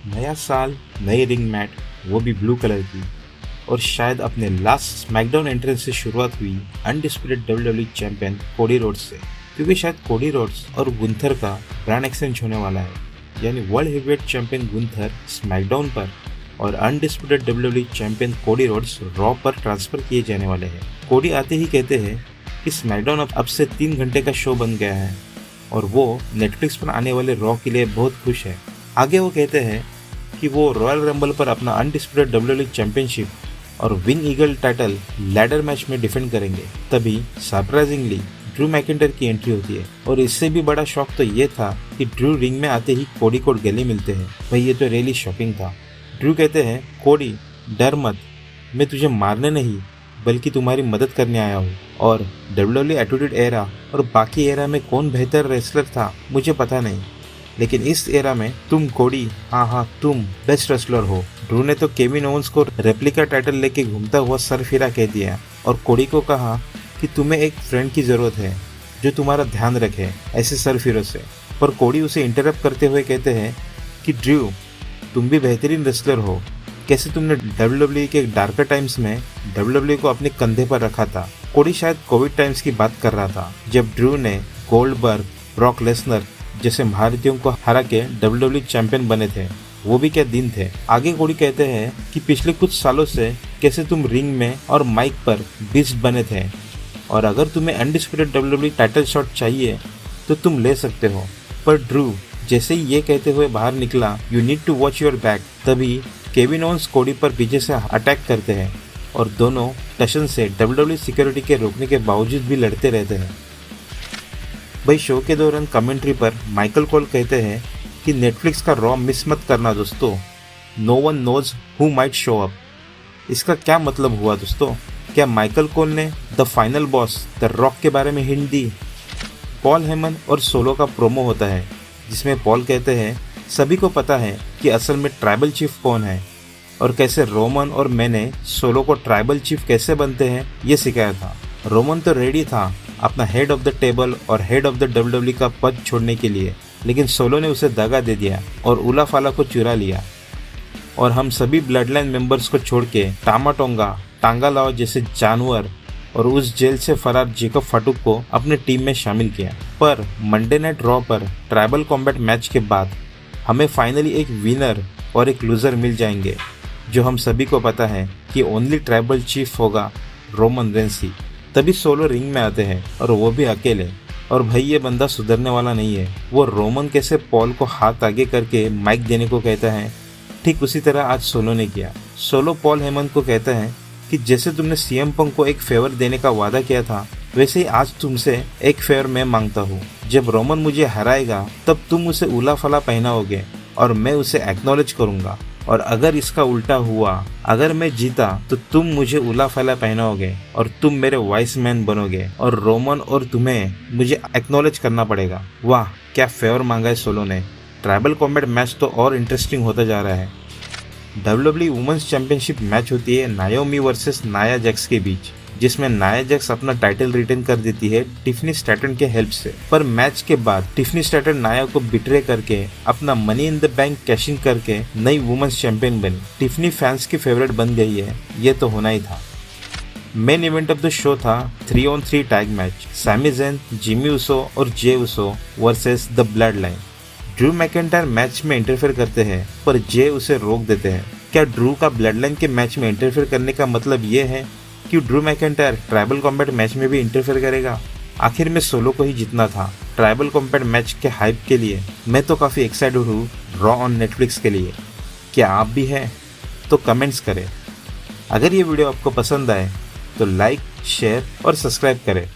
नया साल, नई रिंग मैट, वो भी ब्लू कलर की। और शायद अपने लास्ट स्मैकडाउन एंट्रेंस से शुरुआत हुई undisputed WWE champion Cody Rhodes से, क्योंकि शायद कोडी रोड्स और गुंथर का ब्रांड एक्सचेंज होने वाला है। यानी world heavyweight champion Gunther SmackDown पर और undisputed WWE champion Cody Rhodes raw पर ट्रांसफर किए जाने वाले हैं। कोडी आते ही कहते हैं कि स्मैकडाउन अब से 3 घंटे का शो बन गया है और वो नेटफ्लिक्स पर आने वाले रॉ के लिए बहुत खुश है। आगे वो कहते हैं कि वो रॉयल रंबल पर अपना अनडिस्प्यूटेड WWE चैंपियनशिप और wing eagle title ladder match में डिफेंड करेंगे। तभी सरप्राइजिंगली ड्रू मैकिंटायर की एंट्री होती है और इससे भी बड़ा शॉक तो ये था कि ड्रू रिंग में आते ही कोडी को गले मिलते हैं। भाई ये तो रियली शॉकिंग था। ड्रू कहते हैं, कोडी डर मत, मैं तुझे मारने नहीं बल्कि तुम्हारी मदद करने आया हूँ। और WWE एटीट्यूड एरा और बाकी एरा में कौन बेहतर रेसलर था मुझे पता नहीं, लेकिन इस एरा में तुम कोडी, हाँ तुम बेस्ट रेसलर हो। ड्रू ने तो केविन ओवेंस को रेप्लिका टाइटल लेके घूमता हुआ सरफिरा कह दिया और कोडी को कहा कि तुम्हें एक फ्रेंड की जरूरत है जो तुम्हारा ध्यान रखे ऐसे सरफिरों से। पर कोडी उसे इंटरप्ट करते हुए कहते हैं कि ड्रू तुम भी बेहतरीन रेसलर हो, कैसे तुमने WWE के डार्कर टाइम्स में WWE को अपने कंधे पर रखा था। कोडी शायद कोविड टाइम्स की बात कर रहा था जब ड्रू ने गोल्डबर्ग, ब्रॉक लेसनर जैसे भारतीयों को हरा के WWE चैंपियन बने थे। वो भी क्या दिन थे। आगे कोडी कहते हैं कि पिछले कुछ सालों से कैसे तुम रिंग में और माइक पर बीस्ट बने थे और अगर तुम्हें अनडिस्प्यूटेड WWE टाइटल शॉट चाहिए तो तुम ले सकते हो। पर ड्रू जैसे ही ये कहते हुए बाहर निकला, you need to watch your back, तभी केविन ओवेंस कोडी पर पीछे से अटैक करते हैं और दोनों टशन से WWE सिक्योरिटी के रोकने के बावजूद भी लड़ते रहते हैं। भाई शो के दौरान कमेंट्री पर माइकल कोल कहते हैं कि नेटफ्लिक्स का रॉ मिस मत करना दोस्तों, no one knows who might show up. इसका क्या मतलब हुआ दोस्तों? क्या माइकल कोल ने the final boss the rock के बारे में हिंट दी? पॉल हेमन और सोलो का प्रोमो होता है जिसमें पॉल कहते हैं सभी को पता है कि असल में ट्राइबल चीफ कौन है और कैसे रोमन और मैंने सोलो को ट्राइबल चीफ कैसे बनते हैं ये सिखाया था। रोमन तो रेडी था अपना हेड ऑफ द टेबल और हेड ऑफ द WWE का पद छोड़ने के लिए, लेकिन सोलो ने उसे दगा दे दिया और उला फाला को चुरा लिया और हम सभी ब्लड लाइन मेंबर्स को छोड़ के टामाटोंगा, टांगालाओ जैसे जानवर और उस जेल से फरार जेकब फाटुक को अपने टीम में शामिल किया। पर मंडे नाइट रॉ पर ट्राइबल कॉम्बैट मैच के बाद हमें फाइनली एक विनर और एक लूजर मिल जाएंगे, जो हम सभी को पता है कि ओनली ट्राइबल चीफ होगा रोमन रेंस ही। तभी सोलो रिंग में आते हैं और वो भी अकेले, और भाई ये बंदा सुधरने वाला नहीं है। वो रोमन कैसे पॉल को हाथ आगे करके माइक देने को कहता है, ठीक उसी तरह आज सोलो ने किया। सोलो पॉल हेमन को कहता है कि जैसे तुमने CM पंक को एक फेवर देने का वादा किया था वैसे ही आज तुमसे एक फेवर मैं मांगता हूँ। जब रोमन मुझे हराएगा तब तुम उसे उला फला पहनाओगे और मैं उसे एक्नॉलेज करूंगा, और अगर इसका उल्टा हुआ, अगर मैं जीता तो तुम मुझे उला फला पहनाओगे और तुम मेरे वाइस मैन बनोगे और रोमन और तुम्हें मुझे एक्नॉलेज करना पड़ेगा। वाह क्या फेवर मांगा है सोलो ने। ट्राइबल कॉम्बैट मैच तो और इंटरेस्टिंग होता जा रहा है। WWE वुमेन्स चैंपियनशिप मैच होती है नायोमी वर्सेस नाया जैक्स के बीच, जिसमें नाया जैक्स अपना टाइटल रिटेन कर देती है टिफनी स्टैटन के हेल्प से। पर मैच के बाद टिफनी स्टैटन नाया को बिट्रे करके अपना money in the bank cashing करके नई वुमेन्स चैंपियन बनी। टिफनी फैंस की फेवरेट बन गई है, ये तो होना ही था। Main event of the show था 3-on-3 tag match, Sami Zayn, Jimmy Uso और Jey Uso versus the bloodline. Drew McIntyre match में इंटरफेयर करते हैं पर जे उसे रोक देते हैं। क्या ड्रू का ब्लड लाइन के मैच में इंटरफेयर करने का मतलब ये है कि Drew McIntyre tribal combat match में भी इंटरफेयर करेगा? आखिर में सोलो को ही जीतना था। ट्राइबल कॉम्बैट मैच के हाइप के लिए मैं तो काफ़ी एक्साइटेड हूँ रॉ ऑन नेटफ्लिक्स के लिए। क्या आप भी हैं? तो कमेंट्स करें। अगर ये वीडियो आपको पसंद आए तो लाइक, शेयर और सब्सक्राइब करें।